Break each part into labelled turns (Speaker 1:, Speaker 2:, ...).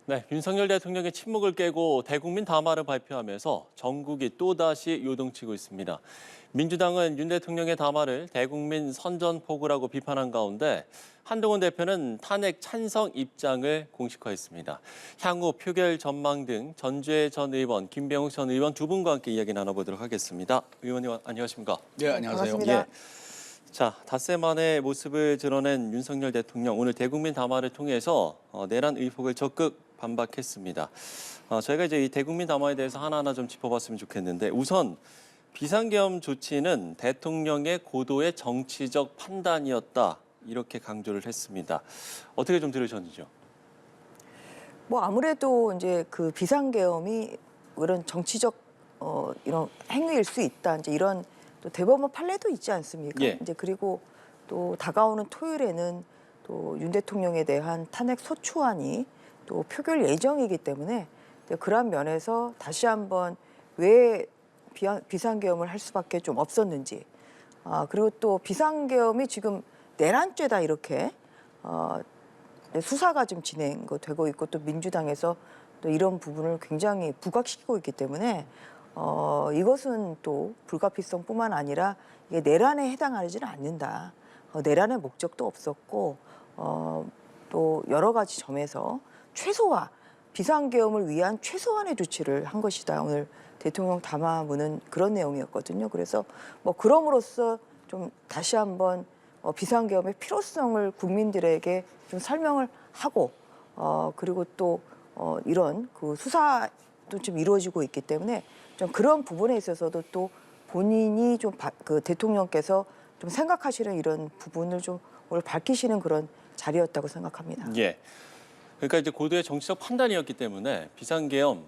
Speaker 1: 네, 윤석열 대통령의 침묵을 깨고 대국민 담화를 발표하면서 전국이 또다시 요동치고 있습니다. 민주당은 윤 대통령의 담화를 대국민 선전포고라고 비판한 가운데 한동훈 대표는 탄핵 찬성 입장을 공식화했습니다. 향후 표결 전망 등 전주의 전 의원, 김병욱 전 의원 두 분과 함께 이야기 나눠보도록 하겠습니다. 의원님 안녕하십니까?
Speaker 2: 네, 안녕하세요.
Speaker 1: 예. 자, 닷새 만에 모습을 드러낸 윤석열 대통령 오늘 대국민 담화를 통해서 내란 의혹을 적극 반박했습니다. 저희가 이제 이 대국민 담화에 대해서 하나하나 좀 짚어봤으면 좋겠는데 우선 비상계엄 조치는 대통령의 고도의 정치적 판단이었다 이렇게 강조를 했습니다. 어떻게 좀 들으셨는지요?
Speaker 3: 뭐 아무래도 이제 그 비상계엄이 이런 정치적 이런 행위일 수 있다. 이제 이런 또 대법원 판례도 있지 않습니까?
Speaker 1: 예.
Speaker 3: 이제 그리고 또 다가오는 토요일에는 또 윤 대통령에 대한 탄핵 소추안이 또 표결 예정이기 때문에 그런 면에서 다시 한번 왜 비상계엄을 할 수밖에 좀 없었는지, 그리고 또 비상계엄이 지금 내란죄다 이렇게 수사가 좀 진행되고 있고 또 민주당에서 또 이런 부분을 굉장히 부각시키고 있기 때문에 이것은 또 불가피성뿐만 아니라 이게 내란에 해당하지는 않는다. 내란의 목적도 없었고 또 여러 가지 점에서 최소화, 비상계엄을 위한 최소한의 조치를 한 것이다. 오늘 대통령 담화문은 그런 내용이었거든요. 그래서 뭐 그럼으로써 좀 다시 한번 비상계엄의 필요성을 국민들에게 좀 설명을 하고 그리고 또 이런 그 수사도 좀 이루어지고 있기 때문에 좀 그런 부분에 있어서도 또 본인이 좀 그 대통령께서 좀 생각하시는 이런 부분을 좀 오늘 밝히시는 그런 자리였다고 생각합니다.
Speaker 1: 예. 그러니까 이제 고도의 정치적 판단이었기 때문에 비상계엄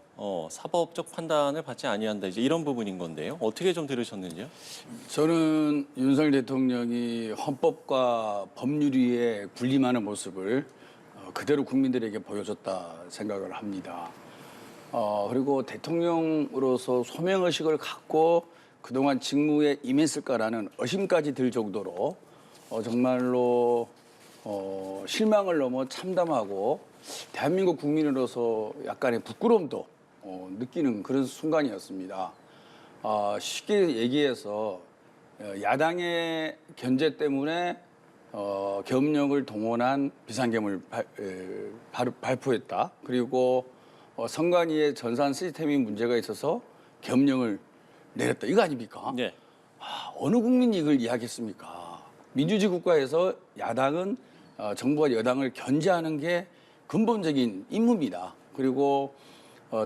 Speaker 1: 사법적 판단을 받지 아니한다 이제 이런 부분인 건데요. 어떻게 좀 들으셨는지요?
Speaker 2: 저는 윤석열 대통령이 헌법과 법률 위에 군림하는 모습을 그대로 국민들에게 보여줬다 생각을 합니다. 그리고 대통령으로서 소명의식을 갖고 그동안 직무에 임했을까라는 의심까지 들 정도로 정말로 실망을 넘어 참담하고 대한민국 국민으로서 약간의 부끄러움도 느끼는 그런 순간이었습니다. 쉽게 얘기해서 야당의 견제 때문에 계엄령을 동원한 비상계엄을 발표했다. 그리고 선관위의 전산 시스템이 문제가 있어서 계엄령을 내렸다. 이거 아닙니까?
Speaker 1: 네.
Speaker 2: 어느 국민이 이걸 이해하겠습니까? 민주주의 국가에서 야당은 정부와 여당을 견제하는 게 근본적인 임무입니다. 그리고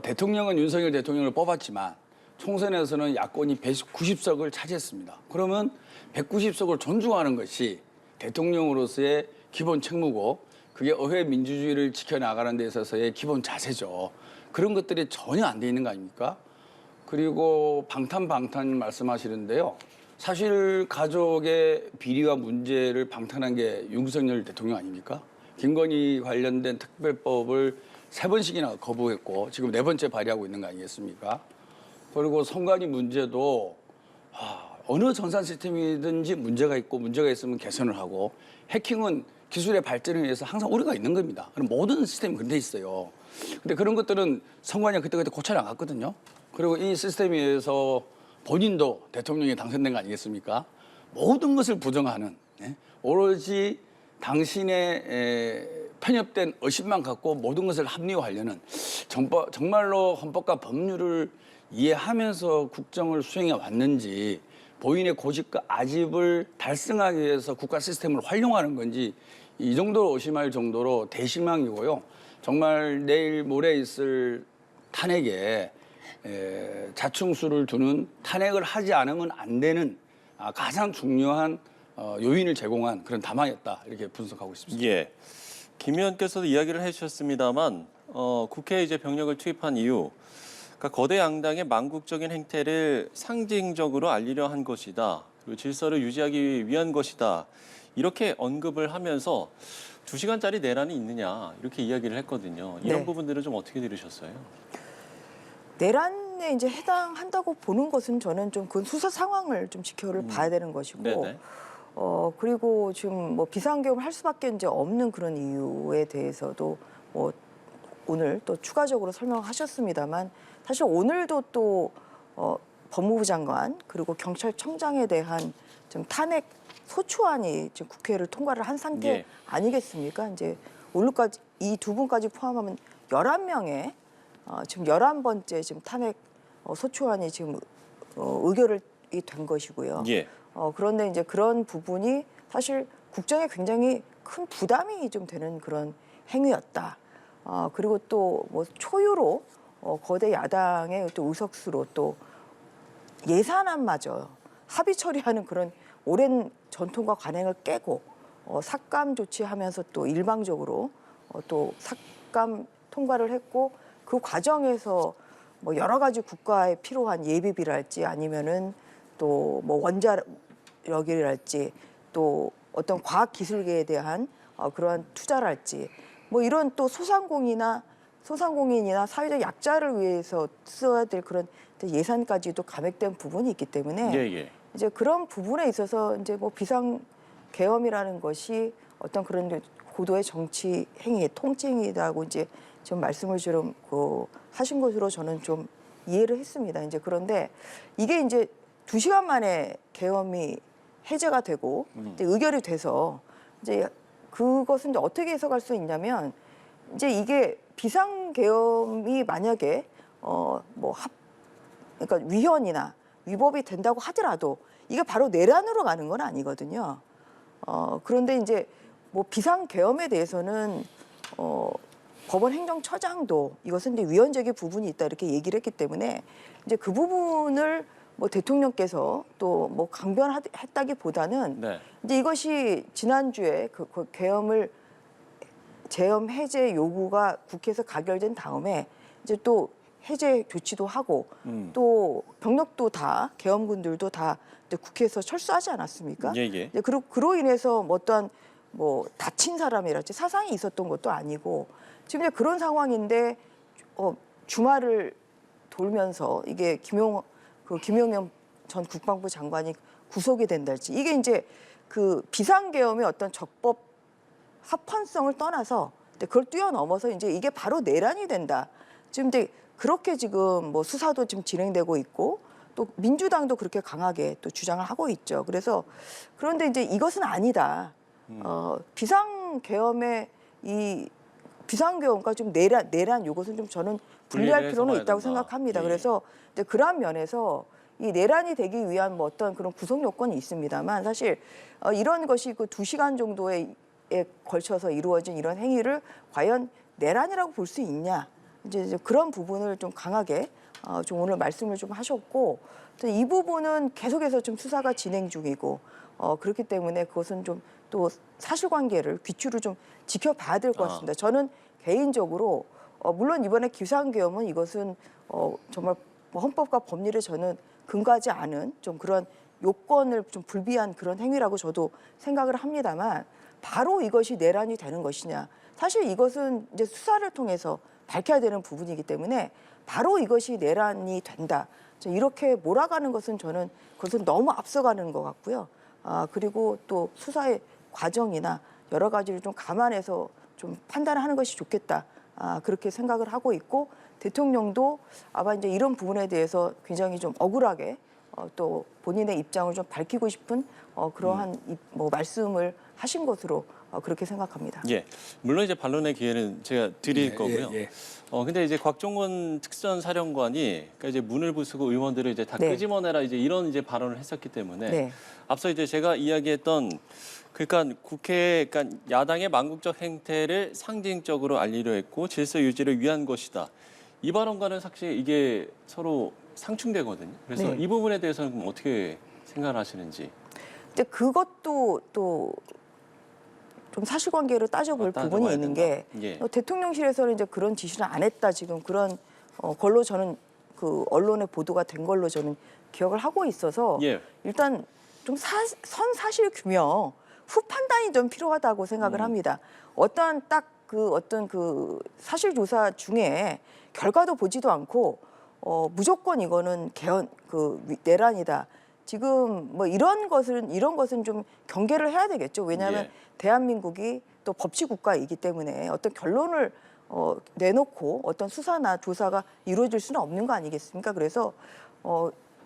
Speaker 2: 대통령은 윤석열 대통령을 뽑았지만 총선에서는 야권이 190석을 차지했습니다. 그러면 190석을 존중하는 것이 대통령으로서의 기본 책무고 그게 의회 민주주의를 지켜나가는 데 있어서의 기본 자세죠. 그런 것들이 전혀 안 돼 있는 거 아닙니까? 그리고 방탄 말씀하시는데요. 사실 가족의 비리와 문제를 방탄한 게 윤석열 대통령 아닙니까? 김건희 관련된 특별법을 3번씩이나 거부했고 지금 4번째 발의하고 있는 거 아니겠습니까? 그리고 선관위 문제도 어느 전산 시스템이든지 문제가 있고 문제가 있으면 개선을 하고 해킹은 기술의 발전에 의해서 항상 우려가 있는 겁니다. 모든 시스템이 그런 데 있어요. 근데 그런 것들은 선관위가 그때그때 고쳐나갔거든요. 그리고 이 시스템에 의해서 본인도 대통령이 당선된 거 아니겠습니까? 모든 것을 부정하는 오로지 당신의 편협된 의심만 갖고 모든 것을 합리화하려는 정말로 헌법과 법률을 이해하면서 국정을 수행해 왔는지 본인의 고집과 아집을 달성하기 위해서 국가 시스템을 활용하는 건지 이 정도로 의심할 정도로 대실망이고요. 정말 내일 모레 있을 탄핵에 자충수를 두는 탄핵을 하지 않으면 안 되는 가장 중요한 요인을 제공한 그런 담화였다 이렇게 분석하고 있습니다.
Speaker 1: 예. 김 의원께서도 이야기를 해주셨습니다만 국회에 이제 병력을 투입한 이유, 그러니까 거대 양당의 망국적인 행태를 상징적으로 알리려 한 것이다. 그리고 질서를 유지하기 위한 것이다. 이렇게 언급을 하면서 2시간짜리 내란이 있느냐 이렇게 이야기를 했거든요. 이런
Speaker 3: 네.
Speaker 1: 부분들은 좀 어떻게 들으셨어요?
Speaker 3: 내란에 이제 해당한다고 보는 것은 저는 좀 그 수사 상황을 좀 지켜를 봐야 되는 것이고
Speaker 1: 네네.
Speaker 3: 그리고 지금 뭐 비상계엄을 할 수밖에 이제 없는 그런 이유에 대해서도 뭐 오늘 또 추가적으로 설명하셨습니다만 사실 오늘도 또 법무부 장관 그리고 경찰청장에 대한 좀 탄핵 소추안이 지금 국회를 통과를 한 상태
Speaker 1: 예.
Speaker 3: 아니겠습니까? 이제 오늘까지 이 두 분까지 포함하면 11명의 지금 11번째 지금 탄핵 소추안이 지금 의결이 된 것이고요.
Speaker 1: 예.
Speaker 3: 그런데 이제 그런 부분이 사실 국정에 굉장히 큰 부담이 좀 되는 그런 행위였다. 그리고 또 뭐 초유로 거대 야당의 또 의석수로 또 예산안마저 합의 처리하는 그런 오랜 전통과 관행을 깨고 삭감 조치하면서 또 일방적으로 또 삭감 통과를 했고 그 과정에서 뭐 여러 가지 국가에 필요한 예비비랄지 아니면은 또 뭐 원자력이랄지 또 어떤 과학기술계에 대한 그러한 투자랄지 뭐 이런 또 소상공인이나 사회적 약자를 위해서 써야 될 그런 예산까지도 감액된 부분이 있기 때문에
Speaker 1: 예, 예.
Speaker 3: 이제 그런 부분에 있어서 이제 뭐 비상 계엄이라는 것이 어떤 그런 고도의 정치 행위, 통치 행위라고 이제 좀 말씀을 좀 하신 것으로 저는 좀 이해를 했습니다. 이제 그런데 이게 이제 2시간 만에 계엄이 해제가 되고 이제 의결이 돼서 이제 그것은 이제 어떻게 해석할 수 있냐면 이제 이게 비상 계엄이 만약에 그러니까 위헌이나 위법이 된다고 하더라도 이게 바로 내란으로 가는 건 아니거든요. 그런데 이제 뭐 비상 계엄에 대해서는 법원 행정처장도 이것은 이제 위헌적인 부분이 있다 이렇게 얘기를 했기 때문에 이제 그 부분을 뭐 대통령께서 또 뭐 강변했다기보다는
Speaker 1: 네.
Speaker 3: 이제 이것이 지난주에 그 계엄 해제 요구가 국회에서 가결된 다음에 이제 또 해제 조치도 하고 또 병력도 다 계엄군들도 다 이제 국회에서 철수하지 않았습니까?
Speaker 1: 예, 예.
Speaker 3: 이제 그로 인해서 뭐 어떤 뭐 다친 사람이랄지 사상이 있었던 것도 아니고 지금 이제 그런 상황인데 주말을 돌면서 이게 김용현 전 국방부 장관이 구속이 된달지 이게 이제 그 비상계엄의 어떤 적법 합헌성을 떠나서 그걸 뛰어넘어서 이제 이게 바로 내란이 된다. 지금 이제 그렇게 지금 뭐 수사도 지금 진행되고 있고 또 민주당도 그렇게 강하게 또 주장을 하고 있죠. 그래서 그런데 이제 이것은 아니다. 비상계엄의 이 비상계엄과 좀 내란 요것은 좀 저는 분리할
Speaker 1: 분리를
Speaker 3: 필요는
Speaker 1: 해서
Speaker 3: 있다고
Speaker 1: 봐야 된다.
Speaker 3: 생각합니다.
Speaker 1: 예.
Speaker 3: 그래서 이제 그러한 면에서 이 내란이 되기 위한 뭐 어떤 그런 구성 요건이 있습니다만 사실 이런 것이 그 2시간 정도에 걸쳐서 이루어진 이런 행위를 과연 내란이라고 볼 수 있냐 이제 그런 부분을 좀 강하게 좀 오늘 말씀을 좀 하셨고 또 이 부분은 계속해서 좀 수사가 진행 중이고 그렇기 때문에 그것은 좀 또 사실관계를 귀추를 좀 지켜봐야 될 것 같습니다. 저는 개인적으로 물론 이번에 비상계엄은 이것은 정말 뭐 헌법과 법리를 저는 근거하지 않은 좀 그런 요건을 좀 불비한 그런 행위라고 저도 생각을 합니다만 바로 이것이 내란이 되는 것이냐. 사실 이것은 이제 수사를 통해서 밝혀야 되는 부분이기 때문에 바로 이것이 내란이 된다. 이렇게 몰아가는 것은 저는 그것은 너무 앞서가는 것 같고요. 그리고 또 수사의 과정이나 여러 가지를 좀 감안해서 좀 판단을 하는 것이 좋겠다. 그렇게 생각을 하고 있고 대통령도 아마 이제 이런 부분에 대해서 굉장히 좀 억울하게 또 본인의 입장을 좀 밝히고 싶은 그러한 뭐 말씀을 하신 것으로 그렇게 생각합니다.
Speaker 1: 예. 물론 이제 반론의 기회는 제가 드릴 거고요.
Speaker 2: 예.
Speaker 1: 근데 이제 곽종원 특전사령관이 그러니까 이제 문을 부수고 의원들을 이제 다
Speaker 3: 네.
Speaker 1: 끄집어내라 이제 이런 이제 발언을 했었기 때문에
Speaker 3: 네.
Speaker 1: 앞서 이제 제가 이야기했던 그러니까 그러니까 야당의 망국적 행태를 상징적으로 알리려 했고 질서 유지를 위한 것이다. 이 발언과는 사실 이게 서로 상충되거든요. 그래서
Speaker 3: 네.
Speaker 1: 이 부분에 대해서는 그럼 어떻게 생각을 하시는지.
Speaker 3: 이제 그것도 또 좀 사실관계를 따져볼
Speaker 1: 따져봐야
Speaker 3: 부분이 있는 게
Speaker 1: 된다. 예.
Speaker 3: 대통령실에서는 이제 그런 지시를 안 했다 지금 그런 걸로 저는 그 언론에 보도가 된 걸로 저는 기억을 하고 있어서
Speaker 1: 예.
Speaker 3: 일단 좀 선사실 규명 후 판단이 좀 필요하다고 생각을 합니다. 어떤 그 사실 조사 중에 결과도 보지도 않고 무조건 이거는 내란이다. 지금 뭐 이런 것은 좀 경계를 해야 되겠죠. 왜냐하면
Speaker 1: 예.
Speaker 3: 대한민국이 또 법치 국가이기 때문에 어떤 결론을 내놓고 어떤 수사나 조사가 이루어질 수는 없는 거 아니겠습니까? 그래서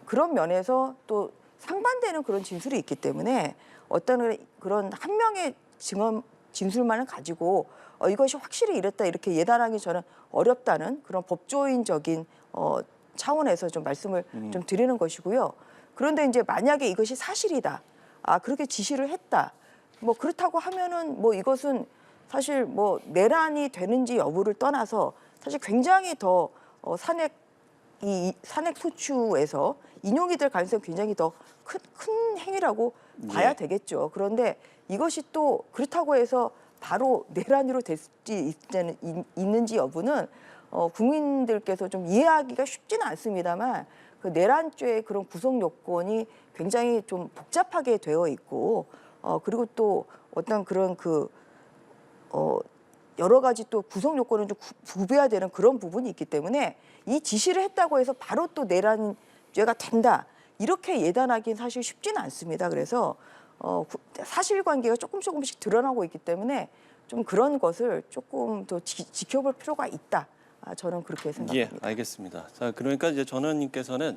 Speaker 3: 그런 면에서 또 상반되는 그런 진술이 있기 때문에 어떤 그런 한 명의 진술만을 가지고 이것이 확실히 이랬다 이렇게 예단하기 저는 어렵다는 그런 법조인적인 차원에서 좀 말씀을 좀 드리는 것이고요. 그런데 이제 만약에 이것이 사실이다, 그렇게 지시를 했다, 뭐 그렇다고 하면은 뭐 이것은 사실 뭐 내란이 되는지 여부를 떠나서 사실 굉장히 더 산핵 소추에서 인용이 될 가능성이 굉장히 더 큰 행위라고 봐야
Speaker 1: 예.
Speaker 3: 되겠죠. 그런데 이것이 또 그렇다고 해서 바로 내란으로 될 수 있는지 여부는 국민들께서 좀 이해하기가 쉽지는 않습니다만 그 내란죄의 그런 구성 요건이 굉장히 좀 복잡하게 되어 있고 그리고 또 어떤 그런 여러 가지 또 구성 요건을 좀 구비해야 되는 그런 부분이 있기 때문에 이 지시를 했다고 해서 바로 또 내란죄가 된다 이렇게 예단하기는 사실 쉽지는 않습니다. 그래서 사실관계가 조금씩 드러나고 있기 때문에 좀 그런 것을 조금 더 지켜볼 필요가 있다. 저는 그렇게 생각합니다.
Speaker 1: 예, 알겠습니다. 자, 그러니까 이제 전원님께서는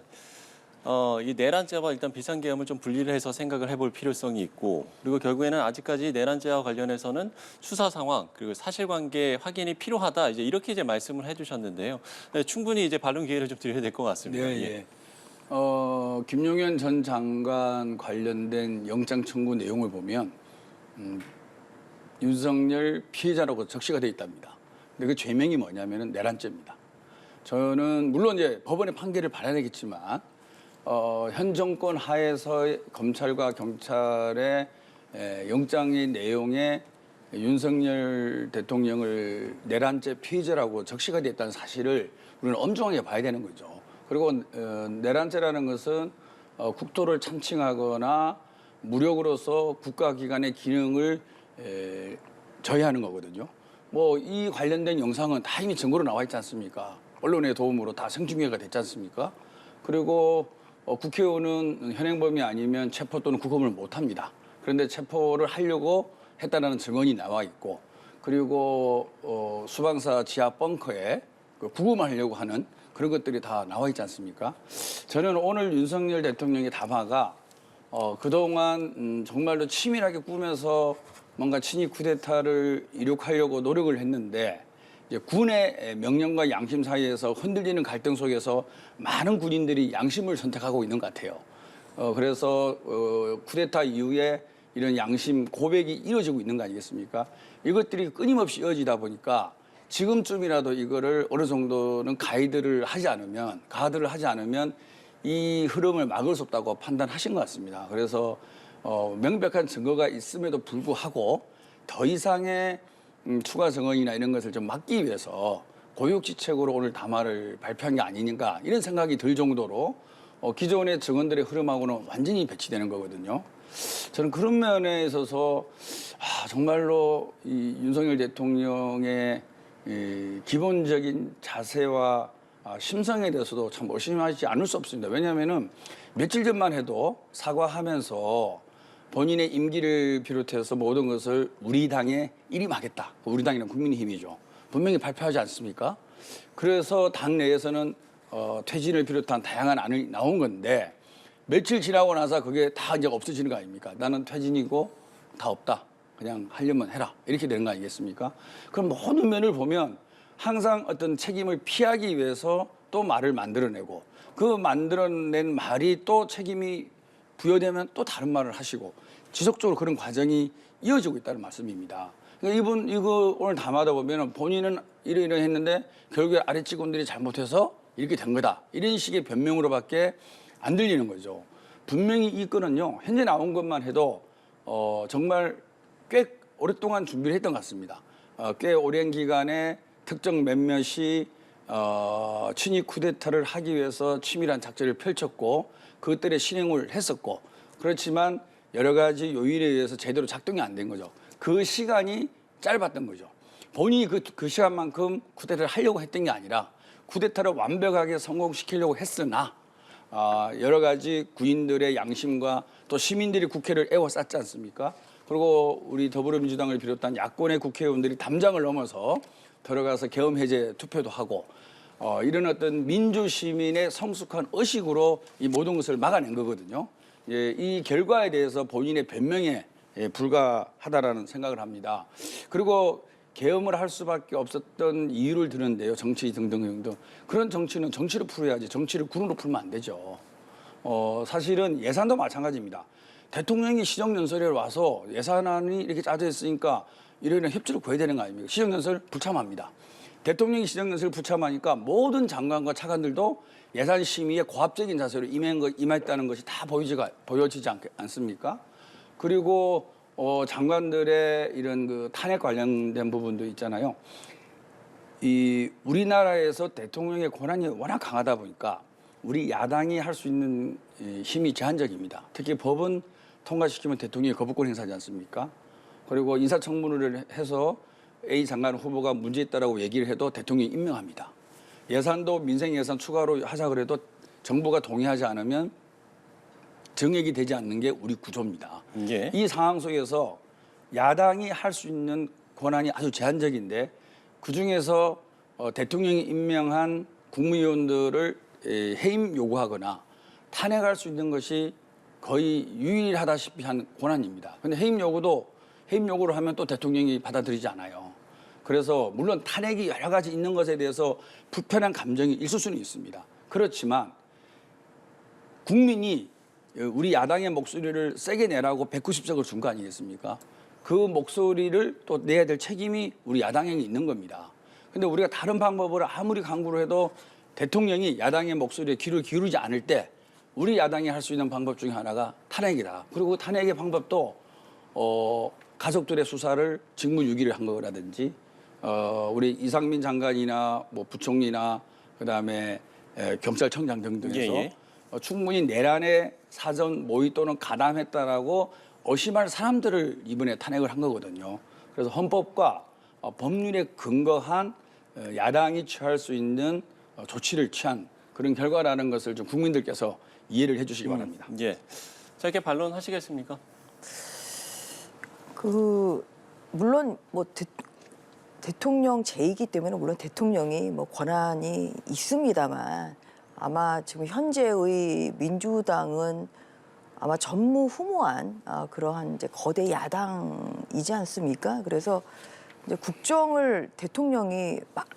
Speaker 1: 이 내란죄와 일단 비상계엄을 좀 분리를 해서 생각을 해볼 필요성이 있고, 그리고 결국에는 아직까지 내란죄와 관련해서는 수사 상황 그리고 사실관계 확인이 필요하다. 이제 이렇게 이제 말씀을 해주셨는데요. 네, 충분히 이제 반론 기회를 좀 드려야 될 것 같습니다.
Speaker 2: 네, 예. 김용현 전 장관 관련된 영장 청구 내용을 보면 윤석열 피해자라고 적시가 돼 있답니다. 근데 그 죄명이 뭐냐면은 내란죄입니다. 저는 물론 이제 법원의 판결을 받아야겠지만 현 정권 하에서 검찰과 경찰의 영장의 내용에 윤석열 대통령을 내란죄 피해자라고 적시가 됐다는 사실을 우리는 엄중하게 봐야 되는 거죠. 그리고 내란죄라는 것은 국토를 참칭하거나 무력으로서 국가기관의 기능을 저해하는 거거든요. 뭐 이 관련된 영상은 다 이미 증거로 나와 있지 않습니까? 언론의 도움으로 다 생중계가 됐지 않습니까? 그리고 국회의원은 현행범이 아니면 체포 또는 구금을 못합니다. 그런데 체포를 하려고 했다는 증언이 나와 있고, 그리고 수방사 지하 벙커에 구금하려고 하는 그런 것들이 다 나와 있지 않습니까? 저는 오늘 윤석열 대통령의 담화가 그동안 정말로 치밀하게 꾸며서 뭔가 친위 쿠데타를 이룩하려고 노력을 했는데 이제 군의 명령과 양심 사이에서 흔들리는 갈등 속에서 많은 군인들이 양심을 선택하고 있는 것 같아요. 그래서 쿠데타 이후에 이런 양심 고백이 이루어지고 있는 거 아니겠습니까? 이것들이 끊임없이 이어지다 보니까 지금쯤이라도 이거를 어느 정도는 가이드를 하지 않으면 이 흐름을 막을 수 없다고 판단하신 것 같습니다. 그래서 명백한 증거가 있음에도 불구하고 더 이상의 추가 증언이나 이런 것을 좀 막기 위해서 고육지책으로 오늘 담화를 발표한 게 아니니까 이런 생각이 들 정도로 기존의 증언들의 흐름하고는 완전히 배치되는 거거든요. 저는 그런 면에 있어서 정말로 이 윤석열 대통령의 이 기본적인 자세와 심성에 대해서도 참 의심하지 않을 수 없습니다. 왜냐하면은 며칠 전만 해도 사과하면서 본인의 임기를 비롯해서 모든 것을 우리 당에 일임하겠다. 우리 당이란 국민의힘이죠. 분명히 발표하지 않습니까? 그래서 당 내에서는 퇴진을 비롯한 다양한 안이 나온 건데 며칠 지나고 나서 그게 다 이제 없어지는 거 아닙니까? 나는 퇴진이고 다 없다. 그냥 하려면 해라. 이렇게 되는 거 아니겠습니까? 그럼 모든 면을 보면 항상 어떤 책임을 피하기 위해서 또 말을 만들어내고 그 만들어낸 말이 또 책임이 부여되면 또 다른 말을 하시고 지속적으로 그런 과정이 이어지고 있다는 말씀입니다. 그러니까 이거 오늘 담아다 보면 본인은 이러 했는데 결국에 아래 직원들이 잘못해서 이렇게 된 거다. 이런 식의 변명으로밖에 안 들리는 거죠. 분명히 이 건은요. 현재 나온 것만 해도 정말 꽤 오랫동안 준비를 했던 것 같습니다. 꽤 오랜 기간에 특정 몇몇이 친위 쿠데타를 하기 위해서 치밀한 작전을 펼쳤고 그것들의 실행을 했었고 그렇지만 여러 가지 요인에 의해서 제대로 작동이 안 된 거죠. 그 시간이 짧았던 거죠. 본인이 그 시간만큼 쿠데타를 하려고 했던 게 아니라 쿠데타를 완벽하게 성공시키려고 했으나 여러 가지 군인들의 양심과 또 시민들이 국회를 에워쌌지 않습니까? 그리고 우리 더불어민주당을 비롯한 야권의 국회의원들이 담장을 넘어서 들어가서 계엄 해제 투표도 하고 이런 어떤 민주 시민의 성숙한 의식으로 이 모든 것을 막아낸 거거든요. 예, 이 결과에 대해서 본인의 변명에 불과하다라는 생각을 합니다. 그리고 계엄을 할 수밖에 없었던 이유를 드는데요. 정치 등등. 그런 정치는 정치로 풀어야지 정치를 군으로 풀면 안 되죠. 사실은 예산도 마찬가지입니다. 대통령이 시정연설에 와서 예산안이 이렇게 짜져 있으니까 이런 협조를 구해야 되는 거 아닙니까? 시정연설 불참합니다. 대통령이 시정연설을 불참하니까 모든 장관과 차관들도 예산 심의에 고압적인 자세로 임했다는 것이 다 보여지지 않습니까? 그리고 장관들의 이런 그 탄핵 관련된 부분도 있잖아요. 이 우리나라에서 대통령의 권한이 워낙 강하다 보니까 우리 야당이 할 수 있는 힘이 제한적입니다. 특히 법은 통과시키면 대통령이 거부권 행사하지 않습니까? 그리고 인사청문회를 해서 A 장관 후보가 문제 있다라고 얘기를 해도 대통령이 임명합니다. 예산도 민생 예산 추가로 하자 그래도 정부가 동의하지 않으면 정액이 되지 않는 게 우리 구조입니다.
Speaker 1: 예.
Speaker 2: 이 상황 속에서 야당이 할 수 있는 권한이 아주 제한적인데 그중에서 대통령이 임명한 국무위원들을 해임 요구하거나 탄핵할 수 있는 것이 거의 유일하다시피 한 권한입니다. 그런데 해임 요구를 하면 또 대통령이 받아들이지 않아요. 그래서 물론 탄핵이 여러 가지 있는 것에 대해서 불편한 감정이 있을 수는 있습니다. 그렇지만 국민이 우리 야당의 목소리를 세게 내라고 190석을 준 거 아니겠습니까? 그 목소리를 또 내야 될 책임이 우리 야당에게 있는 겁니다. 근데 우리가 다른 방법을 아무리 강구를 해도 대통령이 야당의 목소리에 귀를 기울이지 않을 때 우리 야당이 할 수 있는 방법 중에 하나가 탄핵이다. 그리고 탄핵의 방법도 가족들의 수사를 직무유기를 한 거라든지 우리 이상민 장관이나 뭐 부총리나 그다음에 경찰청장 등등에서 충분히 내란의 사전 모의 또는 가담했다라고 의심할 사람들을 이번에 탄핵을 한 거거든요. 그래서 헌법과 법률에 근거한 야당이 취할 수 있는 조치를 취한 그런 결과라는 것을 좀 국민들께서 이해를 해주시기 바랍니다.
Speaker 1: 예. 자, 이렇게 반론하시겠습니까?
Speaker 3: 물론 뭐 대통령 제이기 때문에 물론 대통령이 뭐 권한이 있습니다만 아마 지금 현재의 민주당은 아마 전무후무한 그러한 이제 거대 야당이지 않습니까? 그래서 이제 국정을 대통령이 막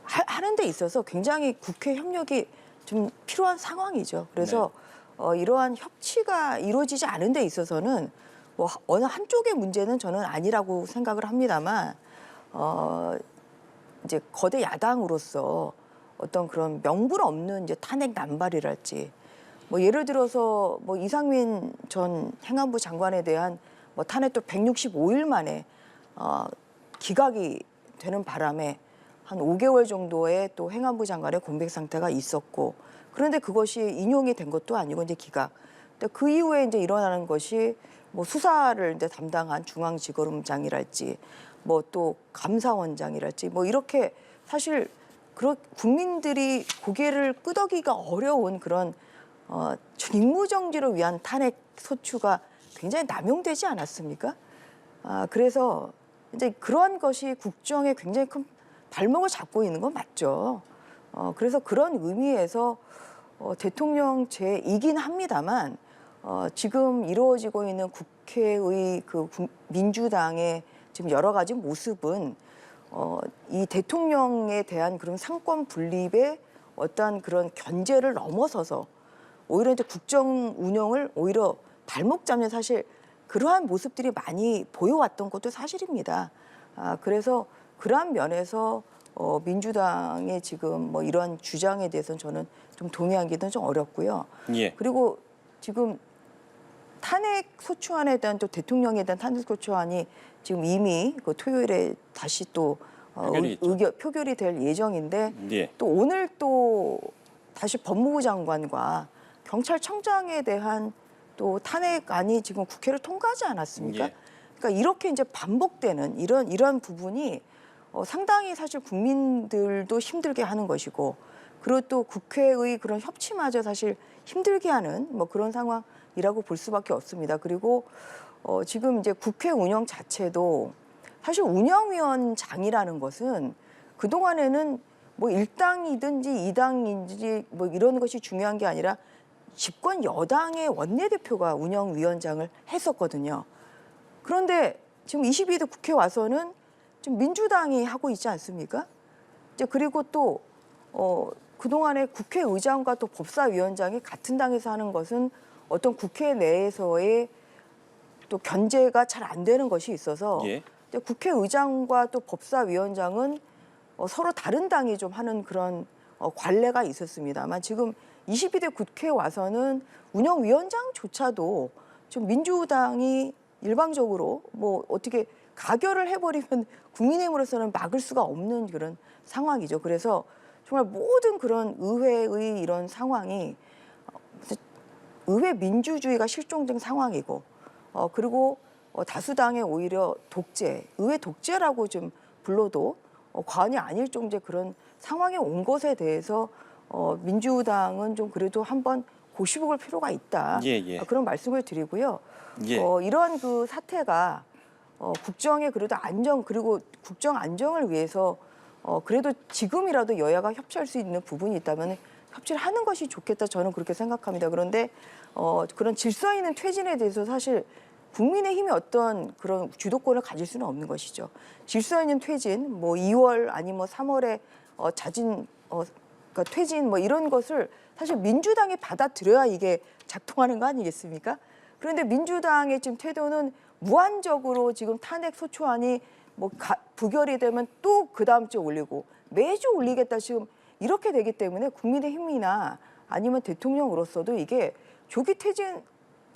Speaker 3: 하는 데 있어서 굉장히 국회 협력이 좀 필요한 상황이죠. 그래서 이러한 협치가 이루어지지 않은 데 있어서는 뭐 어느 한쪽의 문제는 저는 아니라고 생각을 합니다만 이제 거대 야당으로서 어떤 그런 명분 없는 이제 탄핵 남발이랄지 뭐 예를 들어서 뭐 이상민 전 행안부 장관에 대한 뭐 탄핵도 165일 만에 기각이 되는 바람에 한 5개월 정도의 또 행안부 장관의 공백 상태가 있었고 그런데 그것이 인용이 된 것도 아니고 이제 기각. 근데 그 이후에 이제 일어나는 것이 뭐 수사를 이제 담당한 중앙지검장이랄지 뭐 또 감사원장이랄지 뭐 이렇게 사실 국민들이 고개를 끄덕이기가 어려운 그런 직무정지를 위한 탄핵 소추가 굉장히 남용되지 않았습니까? 그래서 이제 그러한 것이 국정에 굉장히 큰 발목을 잡고 있는 건 맞죠. 그래서 그런 의미에서 대통령 제이긴 합니다만 지금 이루어지고 있는 국회의 그 민주당의 지금 여러 가지 모습은 이 대통령에 대한 그런 상권 분립의 어떤 그런 견제를 넘어서서 오히려 이제 국정 운영을 오히려 발목 잡는 사실 그러한 모습들이 많이 보여왔던 것도 사실입니다. 그래서 그러한 면에서 민주당의 지금 뭐 이러한 주장에 대해서는 저는 좀 동의하기는 좀 어렵고요.
Speaker 1: 예.
Speaker 3: 그리고 지금 탄핵 소추안에 대한 또 대통령에 대한 탄핵 소추안이 지금 이미 그 토요일에 다시 또 표결이 될 예정인데
Speaker 1: 예.
Speaker 3: 또 오늘 또 다시 법무부 장관과 경찰청장에 대한 또 탄핵안이 지금 국회를 통과하지 않았습니까?
Speaker 1: 예.
Speaker 3: 그러니까 이렇게 이제 반복되는 이런 부분이 상당히 사실 국민들도 힘들게 하는 것이고 그리고 또 국회의 그런 협치마저 사실 힘들게 하는 뭐 그런 상황이라고 볼 수밖에 없습니다. 그리고 지금 이제 국회 운영 자체도 사실 운영위원장이라는 것은 그동안에는 뭐 1당이든지 2당인지 뭐 이런 것이 중요한 게 아니라 집권 여당의 원내대표가 운영위원장을 했었거든요. 그런데 지금 22대 국회 와서는 지금 민주당이 하고 있지 않습니까? 이제 그리고 또 그동안에 국회의장과 또 법사위원장이 같은 당에서 하는 것은 어떤 국회 내에서의 또 견제가 잘 안 되는 것이 있어서
Speaker 1: 예.
Speaker 3: 국회의장과 또 법사위원장은 서로 다른 당이 좀 하는 그런 관례가 있었습니다만 지금 22대 국회에 와서는 운영위원장조차도 좀 민주당이 일방적으로 뭐 어떻게 가결을 해버리면 국민의힘으로서는 막을 수가 없는 그런 상황이죠. 그래서 정말 모든 그런 의회의 이런 상황이 의회 민주주의가 실종된 상황이고 그리고 다수당의 오히려 독재, 의회 독재라고 좀 불러도 과언이 아닐 정도의 그런 상황에 온 것에 대해서 민주당은 좀 그래도 한번 고심해볼 필요가 있다.
Speaker 1: 예.
Speaker 3: 그런 말씀을 드리고요.
Speaker 1: 예.
Speaker 3: 이러한 그 사태가 국정의 그래도 안정 그리고 국정 안정을 위해서 그래도 지금이라도 여야가 협치할 수 있는 부분이 있다면 협치를 하는 것이 좋겠다. 저는 그렇게 생각합니다. 그런데 그런 질서 있는 퇴진에 대해서 사실 국민의힘이 어떤 그런 주도권을 가질 수는 없는 것이죠. 질서 있는 퇴진, 뭐 2월 아니면 뭐 3월에 자진 그러니까 퇴진 뭐 이런 것을 사실 민주당이 받아들여야 이게 작동하는 거 아니겠습니까? 그런데 민주당의 지금 태도는 무한적으로 지금 탄핵 소추안이 뭐 부결이 되면 또 그 다음 주에 올리고 매주 올리겠다 지금 이렇게 되기 때문에 국민의힘이나 아니면 대통령으로서도 이게 조기 퇴진,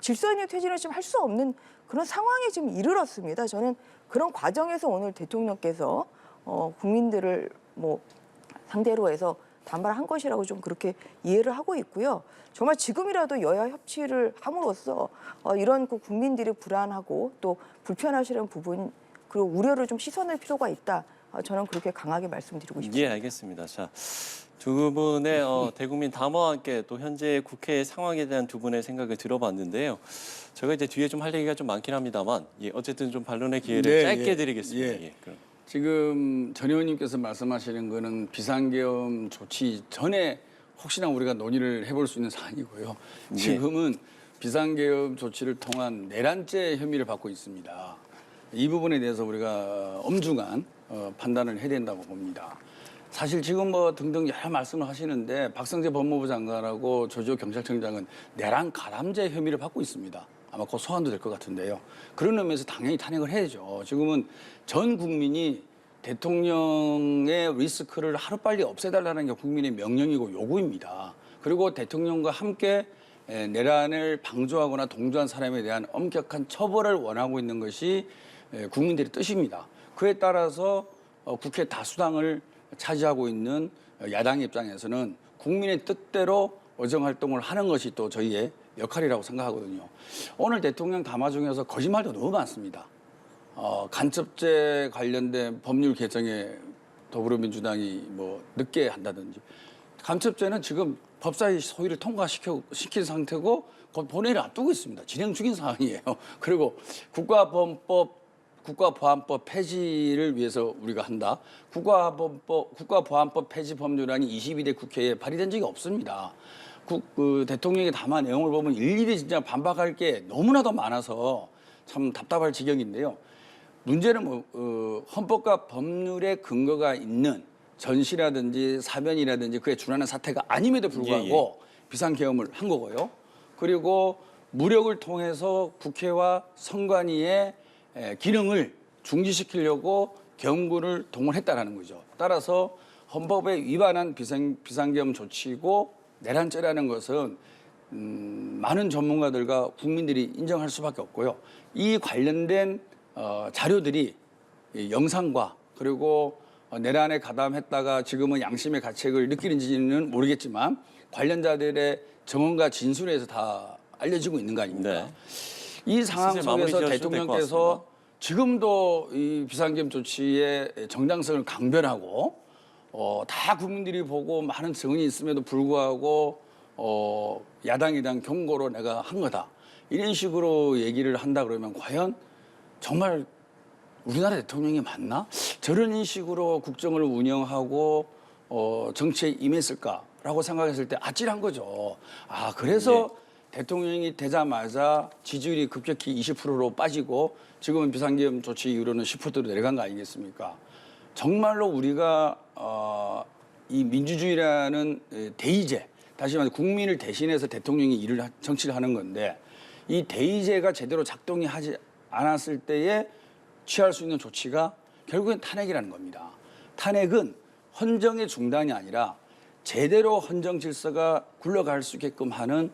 Speaker 3: 질서 있는 퇴진을 지금 할 수 없는 그런 상황에 지금 이르렀습니다. 저는 그런 과정에서 오늘 대통령께서 국민들을 뭐 상대로 해서 담발한 것이라고 좀 그렇게 이해를 하고 있고요. 정말 지금이라도 여야 협치를 함으로써 이런 그 국민들이 불안하고 또 불편하시는 부분 그리고 우려를 좀 씻어낼 필요가 있다. 저는 그렇게 강하게 말씀드리고 싶습니다.
Speaker 1: 예, 알겠습니다. 자, 두 분의 대국민 담화와 함께 또 현재 국회 상황에 대한 두 분의 생각을 들어봤는데요. 제가 이제 뒤에 좀 할 얘기가 좀 많긴 합니다만, 어쨌든 좀 반론의 기회를
Speaker 2: 네,
Speaker 1: 짧게 드리겠습니다.
Speaker 2: 예.
Speaker 1: 그럼.
Speaker 2: 지금 전 의원님께서 말씀하시는 거는 비상계엄 조치 전에 혹시나 우리가 논의를 해볼 수 있는 사안이고요. 지금은 비상계엄 조치를 통한 내란죄 혐의를 받고 있습니다. 이 부분에 대해서 우리가 엄중한 판단을 해야 된다고 봅니다. 사실 지금 뭐 등등 여러 말씀을 하시는데 박성재 법무부 장관하고 조지호 경찰청장은 내란 가담죄 혐의를 받고 있습니다. 아마 곧 소환도 될 것 같은데요. 그런 의미에서 당연히 탄핵을 해야죠. 지금은 전 국민이 대통령의 리스크를 하루빨리 없애달라는 게 국민의 명령이고 요구입니다. 그리고 대통령과 함께 내란을 방조하거나 동조한 사람에 대한 엄격한 처벌을 원하고 있는 것이 국민들의 뜻입니다. 그에 따라서 국회 다수당을 차지하고 있는 야당 입장에서는 국민의 뜻대로 의정활동을 하는 것이 또 저희의 역할이라고 생각하거든요. 오늘 대통령 담화 중에서 거짓말도 너무 많습니다. 간첩죄 관련된 법률 개정에 더불어민주당이 뭐 늦게 한다든지 간첩죄는 지금 법사위 소위를 통과시킨 상태고 곧 본회의를 앞두고 있습니다. 진행 중인 상황이에요. 그리고 국가보안법 폐지를 위해서 우리가 한다. 국가보안법 폐지 법률안이 22대 국회에 발의된 적이 없습니다. 대통령의 담화 내용을 보면 일일이 진짜 반박할 게 너무나도 많아서 참 답답할 지경인데요. 문제는 헌법과 법률의 근거가 있는 전시라든지 사변이라든지 그에 준하는 사태가 아님에도 불구하고 비상계엄을 한 거고요. 그리고 무력을 통해서 국회와 선관위의 기능을 중지시키려고 경구를 동원했다라는 거죠. 따라서 헌법에 위반한 비상계엄 조치고 내란죄라는 것은 많은 전문가들과 국민들이 인정할 수밖에 없고요. 이 관련된 자료들이 영상과 그리고 내란에 가담했다가 지금은 양심의 가책을 느끼는지는 모르겠지만 관련자들의 증언과 진술에서 다 알려지고 있는 거 아닙니까?
Speaker 1: 네.
Speaker 2: 이 상황 속에서 대통령께서 지금도 이 비상계엄 조치의 정당성을 강변하고 다 국민들이 보고 많은 증언이 있음에도 불구하고 야당에 대한 경고로 내가 한 거다. 이런 식으로 얘기를 한다 그러면 과연 정말 우리나라 대통령이 맞나? 저런 식으로 국정을 운영하고 정치에 임했을까라고 생각했을 때 아찔한 거죠. 아, 그래서 대통령이 되자마자 지지율이 급격히 20%로 빠지고 지금은 비상계엄 조치 이후로는 10%로 내려간 거 아니겠습니까? 정말로 우리가 이 민주주의라는 대의제, 다시 말해 국민을 대신해서 대통령이 정치를 하는 건데 이 대의제가 제대로 작동이 하지 않았을 때에 취할 수 있는 조치가 결국엔 탄핵이라는 겁니다. 탄핵은 헌정의 중단이 아니라 제대로 헌정 질서가 굴러갈 수 있게끔 하는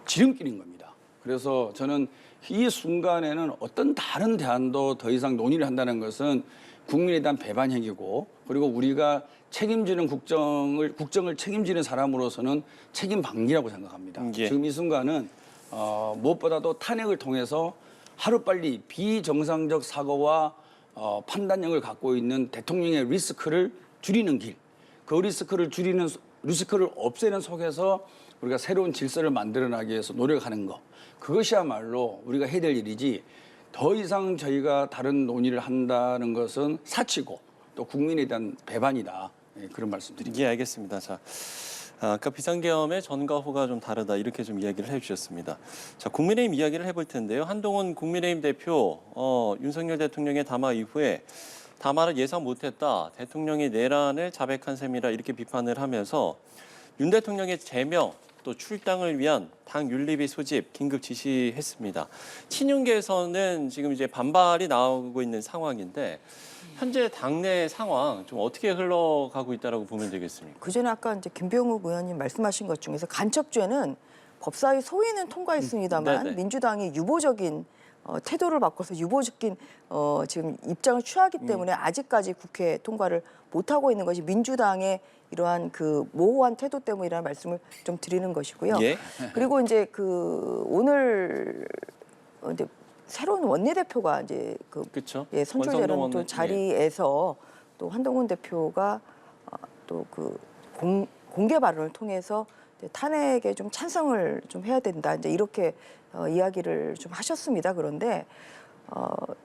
Speaker 2: 지름길인 겁니다. 그래서 저는 이 순간에는 어떤 다른 대안도 더 이상 논의를 한다는 것은 국민에 대한 배반 행위고 그리고 우리가 책임지는 국정을 책임지는 사람으로서는 책임 방기라고 생각합니다.
Speaker 1: 예.
Speaker 2: 지금 이 순간은 무엇보다도 탄핵을 통해서 하루빨리 비정상적 사고와 판단력을 갖고 있는 대통령의 리스크를 줄이는 길, 그 리스크를 없애는 속에서 우리가 새로운 질서를 만들어나기 위해서 노력하는 것, 그것이야말로 우리가 해야 될 일이지 더 이상 저희가 다른 논의를 한다는 것은 사치고 또 국민에 대한 배반이다. 그런 말씀드립니다.
Speaker 1: 예, 알겠습니다. 자, 아까 비상계엄의 전과 후가 좀 다르다 이렇게 좀 이야기를 해주셨습니다. 자, 국민의힘 이야기를 해볼 텐데요. 한동훈 국민의힘 대표 윤석열 대통령의 담화 이후에 담화를 예상 못했다. 대통령이 내란을 자백한 셈이라 이렇게 비판을 하면서 윤 대통령의 제명 또 출당을 위한 당 윤리위 소집 긴급 지시했습니다. 친윤계에서는 지금 이제 반발이 나오고 있는 상황인데 현재 당내 상황 좀 어떻게 흘러가고 있다라고 보면 되겠습니까?
Speaker 3: 그전에 아까 이제 김병욱 의원님 말씀하신 것 중에서 간첩죄는 법사위 소위는 통과했습니다만
Speaker 1: 네네.
Speaker 3: 민주당이 유보적인 태도를 바꿔서 유보적인 지금 입장을 취하기 때문에 아직까지 국회 통과를 못하고 있는 것이 민주당의 이러한 그 모호한 태도 때문이라는 말씀을 좀 드리는 것이고요.
Speaker 1: 예.
Speaker 3: 그리고 이제 그 오늘 이제 새로운 원내대표가 이제 그
Speaker 1: 그렇죠.
Speaker 3: 예, 선출되는
Speaker 1: 원성동
Speaker 3: 또
Speaker 1: 원내-
Speaker 3: 자리에서 또 한동훈 대표가 또 그 공개 발언을 통해서 이제 탄핵에 좀 찬성을 좀 해야 된다. 이제 이렇게 이야기를 좀 하셨습니다. 그런데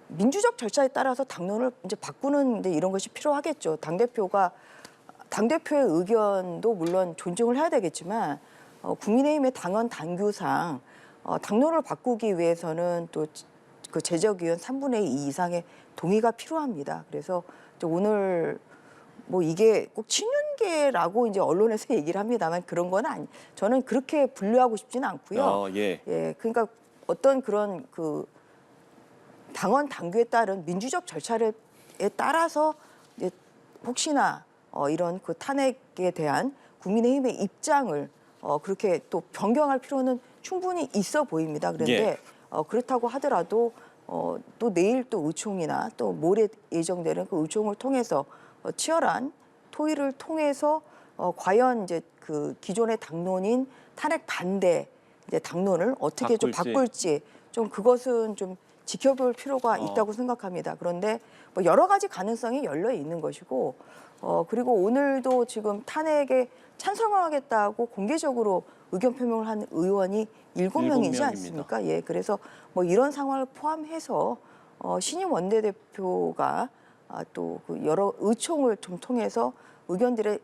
Speaker 3: 민주적 절차에 따라서 당론을 이제 바꾸는 이제 이런 것이 필요하겠죠. 당대표의 의견도 물론 존중을 해야 되겠지만 국민의힘의 당원 당규상 당론을 바꾸기 위해서는 또 그 제적의원 3분의 2 이상의 동의가 필요합니다. 그래서 오늘 뭐 이게 꼭 친윤계라고 이제 언론에서 얘기를 합니다만 그런 건 저는 그렇게 분류하고 싶지는 않고요.
Speaker 1: 예.
Speaker 3: 예, 그러니까 어떤 그런 그 당원 당규에 따른 민주적 절차에 따라서 이제 혹시나 이런 그 탄핵에 대한 국민의힘의 입장을 그렇게 또 변경할 필요는 충분히 있어 보입니다. 그런데
Speaker 1: 예.
Speaker 3: 그렇다고 하더라도 또 내일 또 의총이나 또 모레 예정되는 그 의총을 통해서 치열한 토의를 통해서 과연 이제 그 기존의 당론인 탄핵 반대 이제 당론을 어떻게 좀 바꿀지 좀 그것은 좀 지켜볼 필요가 있다고 생각합니다. 그런데 뭐 여러 가지 가능성이 열려 있는 것이고 그리고 오늘도 지금 탄핵에 찬성하겠다고 공개적으로 의견 표명을 한 의원이 7명이지
Speaker 1: 7명입니다.
Speaker 3: 않습니까? 예, 그래서 뭐 이런 상황을 포함해서 신임 원내대표가 또 그 여러 의총을 좀 통해서 의원들의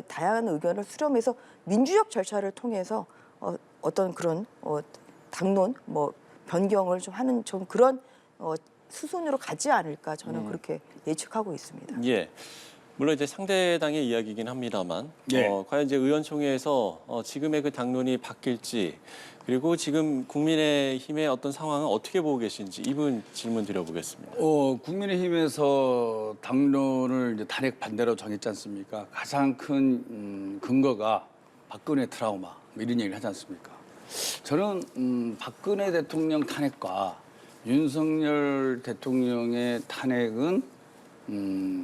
Speaker 3: 다양한 의견을 수렴해서 민주적 절차를 통해서 어떤 그런 당론 뭐 변경을 좀 하는 좀 그런 수순으로 가지 않을까 저는 그렇게 예측하고 있습니다.
Speaker 1: 예. 물론 이제 상대당의 이야기이긴 합니다만
Speaker 2: 예.
Speaker 1: 과연 이제 의원총회에서 지금의 그 당론이 바뀔지 그리고 지금 국민의힘의 어떤 상황은 어떻게 보고 계신지 이분 질문 드려보겠습니다.
Speaker 2: 국민의힘에서 당론을 이제 탄핵 반대로 정했지 않습니까? 가장 큰 근거가 박근혜 트라우마 뭐 이런 얘기를 하지 않습니까? 저는 박근혜 대통령 탄핵과 윤석열 대통령의 탄핵은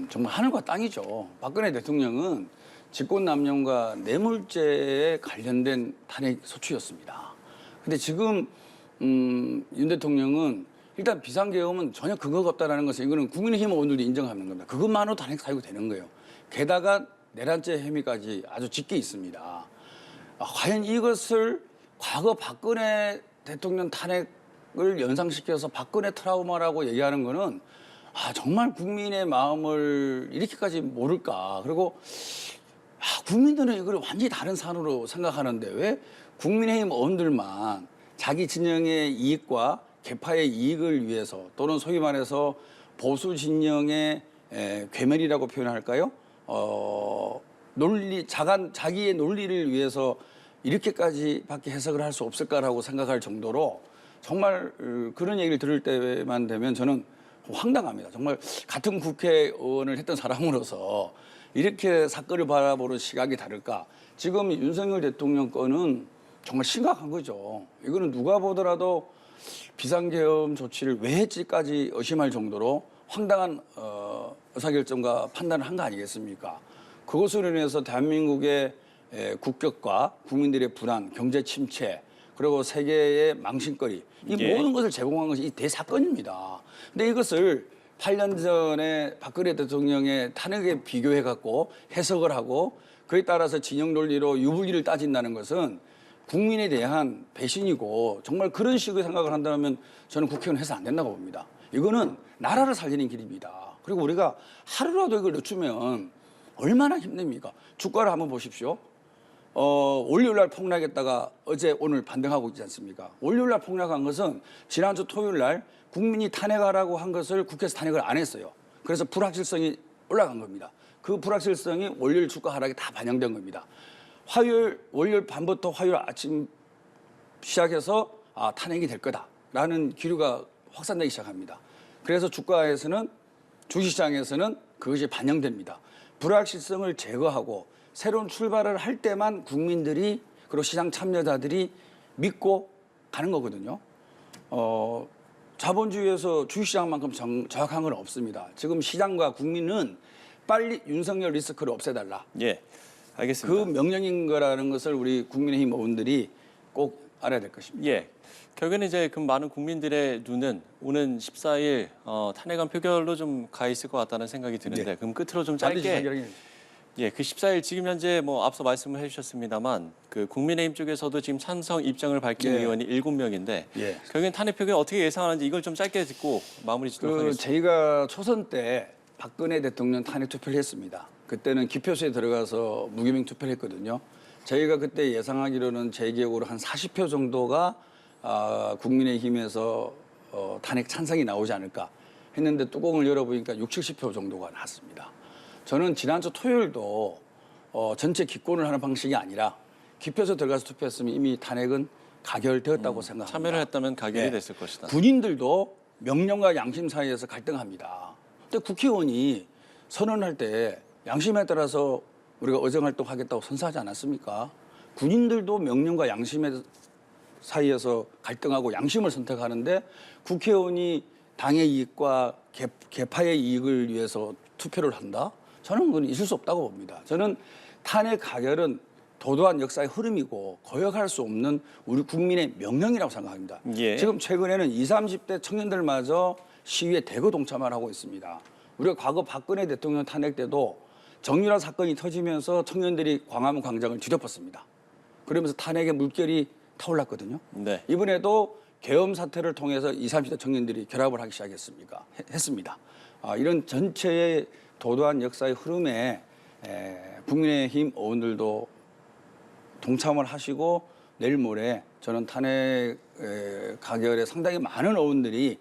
Speaker 2: 정말 하늘과 땅이죠. 박근혜 대통령은 직권남용과 뇌물죄에 관련된 탄핵 소추였습니다. 근데 지금 윤 대통령은 일단 비상계엄은 전혀 근거가 없다는 것은 이거는 국민의힘 의원들도 인정하는 겁니다. 그것만으로 탄핵 사유가 되는 거예요. 게다가 내란죄 혐의까지 아주 짙게 있습니다. 과연 이것을 과거 박근혜 대통령 탄핵 생각을 연상시켜서 박근혜 트라우마라고 얘기하는 거는 정말 국민의 마음을 이렇게까지 모를까. 그리고 국민들은 이걸 완전히 다른 산으로 생각하는데 왜 국민의힘 의원들만 자기 진영의 이익과 개파의 이익을 위해서 또는 소위 말해서 보수 진영의 괴멸이라고 표현할까요? 자기의 논리를 위해서 이렇게까지밖에 해석을 할 수 없을까라고 생각할 정도로 정말 그런 얘기를 들을 때만 되면 저는 황당합니다. 정말 같은 국회의원을 했던 사람으로서 이렇게 사건을 바라보는 시각이 다를까? 지금 윤석열 대통령 건은 정말 심각한 거죠. 이거는 누가 보더라도 비상계엄 조치를 왜 했지까지 의심할 정도로 황당한 의사결정과 판단을 한 거 아니겠습니까? 그것으로 인해서 대한민국의 국격과 국민들의 불안, 경제 침체, 그리고 세계의 망신거리 이
Speaker 1: 예.
Speaker 2: 모든 것을 제공한 것이 이 대사건입니다. 근데 이것을 8년 전에 박근혜 대통령의 탄핵에 비교해 갖고 해석을 하고 그에 따라서 진영 논리로 유불리를 따진다는 것은 국민에 대한 배신이고 정말 그런 식의 생각을 한다면 저는 국회의원 해서 안 된다고 봅니다. 이거는 나라를 살리는 길입니다. 그리고 우리가 하루라도 이걸 늦추면 얼마나 힘듭니까? 주가를 한번 보십시오. 월요일 날 폭락했다가 어제 오늘 반등하고 있지 않습니까? 월요일 날 폭락한 것은 지난주 토요일 날 국민이 탄핵하라고 한 것을 국회에서 탄핵을 안 했어요. 그래서 불확실성이 올라간 겁니다. 그 불확실성이 월요일 주가 하락에 다 반영된 겁니다. 월요일 밤부터 화요일 아침 시작해서 탄핵이 될 거다라는 기류가 확산되기 시작합니다. 그래서 주식시장에서는 그것이 반영됩니다. 불확실성을 제거하고 새로운 출발을 할 때만 국민들이 그리고 시장 참여자들이 믿고 가는 거거든요. 자본주의에서 주식시장만큼 정확한 건 없습니다. 지금 시장과 국민은 빨리 윤석열 리스크를 없애달라.
Speaker 1: 예, 알겠습니다.
Speaker 2: 그 명령인 거라는 것을 우리 국민의힘 의원들이 꼭 알아야 될 것입니다.
Speaker 1: 예. 결국에는 이제 그 많은 국민들의 눈은 오는 14일 탄핵안 표결로 좀 가 있을 것 같다는 생각이 드는데
Speaker 2: 네.
Speaker 1: 그럼 끝으로 좀
Speaker 2: 반드시
Speaker 1: 짧게
Speaker 2: 해결해야죠.
Speaker 1: 예, 그 14일 지금 현재 뭐 앞서 말씀을 해주셨습니다만 그 국민의힘 쪽에서도 지금 찬성 입장을 밝힌
Speaker 2: 예.
Speaker 1: 의원이 7명인데
Speaker 2: 예.
Speaker 1: 결국엔 탄핵 표결 어떻게 예상하는지 이걸 좀 짧게 듣고 마무리 짓도록 하겠습니다.
Speaker 2: 저희가 초선 때 박근혜 대통령 탄핵 투표를 했습니다. 그때는 기표소에 들어가서 무기명 투표를 했거든요. 저희가 그때 예상하기로는 제 기억으로 한 40표 정도가 국민의힘에서 탄핵 찬성이 나오지 않을까 했는데 뚜껑을 열어보니까 60, 70표 정도가 나왔습니다. 저는 지난주 토요일도 전체 기권을 하는 방식이 아니라 기표소 들어가서 투표했으면 이미 탄핵은 가결되었다고 생각합니다.
Speaker 1: 참여를 했다면 가결이
Speaker 2: 네.
Speaker 1: 됐을 것이다.
Speaker 2: 군인들도 명령과 양심 사이에서 갈등합니다. 근데 국회의원이 선언할 때 양심에 따라서 우리가 의정활동하겠다고 선서하지 않았습니까? 군인들도 명령과 양심의 사이에서 갈등하고 양심을 선택하는데 국회의원이 당의 이익과 개파의 이익을 위해서 투표를 한다? 저는 그건 있을 수 없다고 봅니다. 저는 탄핵 가결은 도도한 역사의 흐름이고 거역할 수 없는 우리 국민의 명령이라고 생각합니다.
Speaker 1: 예.
Speaker 2: 지금 최근에는 20, 30대 청년들마저 시위에 대거 동참을 하고 있습니다. 우리가 과거 박근혜 대통령 탄핵 때도 정유라 사건이 터지면서 청년들이 광화문 광장을 뒤덮었습니다. 그러면서 탄핵의 물결이 타올랐거든요.
Speaker 1: 네.
Speaker 2: 이번에도 계엄 사태를 통해서 20, 30대 청년들이 결합을 하기 했습니다. 이런 전체의 도도한 역사의 흐름에 국민의힘 의원들도 동참을 하시고 내일 모레 저는 탄핵 가결에 상당히 많은 의원들이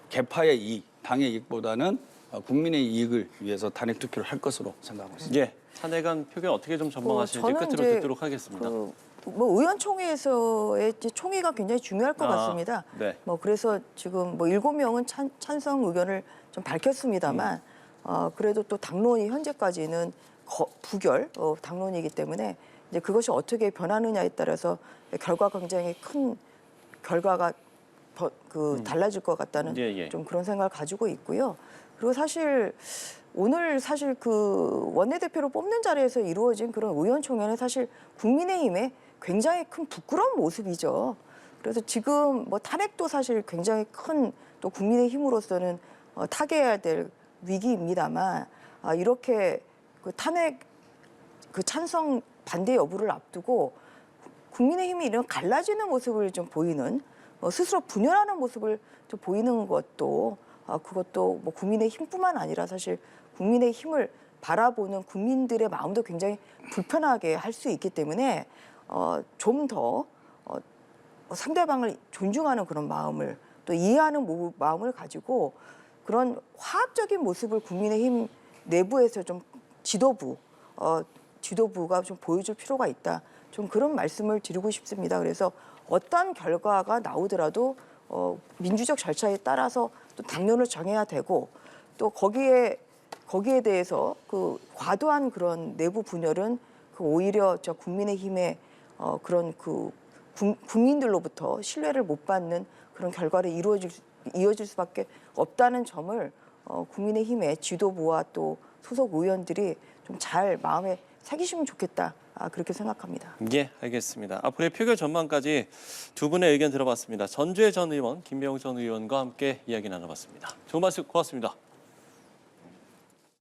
Speaker 2: 개파의 이익, 당의 이익보다는 국민의 이익을 위해서 탄핵 투표를 할 것으로 생각하고 있습니다.
Speaker 1: 예. 탄핵안 표결 어떻게 좀 전망하시는지
Speaker 3: 저는
Speaker 1: 끝으로
Speaker 3: 이제
Speaker 1: 듣도록 하겠습니다.
Speaker 3: 뭐 의원총회에서의 이제 총의가 굉장히 중요할 것
Speaker 1: 아,
Speaker 3: 같습니다.
Speaker 1: 네.
Speaker 3: 뭐 그래서 지금 뭐 7명은 찬성 의견을 좀 밝혔습니다만 그래도 또 당론이 현재까지는 부결 당론이기 때문에 이제 그것이 어떻게 변하느냐에 따라서 결과가 굉장히 큰 결과가 달라질 것 같다는
Speaker 1: 예.
Speaker 3: 좀 그런 생각을 가지고 있고요. 그리고 사실 오늘 사실 그 원내대표로 뽑는 자리에서 이루어진 그런 의원총회는 사실 국민의힘의 굉장히 큰 부끄러운 모습이죠. 그래서 지금 뭐 탄핵도 사실 굉장히 큰 또 국민의힘으로서는 타개해야 될 위기입니다만 이렇게 그 탄핵 그 찬성 반대 여부를 앞두고 국민의힘이 이런 갈라지는 모습을 좀 보이는 스스로 분열하는 모습을 좀 보이는 것도 그것도 뭐 국민의힘뿐만 아니라 사실 국민의힘을 바라보는 국민들의 마음도 굉장히 불편하게 할 수 있기 때문에 좀 더 상대방을 존중하는 그런 마음을 또 이해하는 마음을 가지고 그런 화합적인 모습을 국민의힘 내부에서 좀 지도부가 좀 보여줄 필요가 있다. 좀 그런 말씀을 드리고 싶습니다. 그래서 어떤 결과가 나오더라도 민주적 절차에 따라서 또 당론을 정해야 되고 또 거기에 대해서 그 과도한 그런 내부 분열은 오히려 저 국민의힘의 그런 국민들로부터 신뢰를 못 받는 그런 결과를 이어질 수밖에 없다는 점을 국민의힘의 지도부와 또 소속 의원들이 좀 잘 마음에 새기시면 좋겠다. 그렇게 생각합니다.
Speaker 1: 예, 알겠습니다. 앞으로의 표결 전망까지 두 분의 의견 들어봤습니다. 전주의 전 의원, 김배용 전 의원과 함께 이야기 나눠봤습니다. 좋은 말씀 고맙습니다.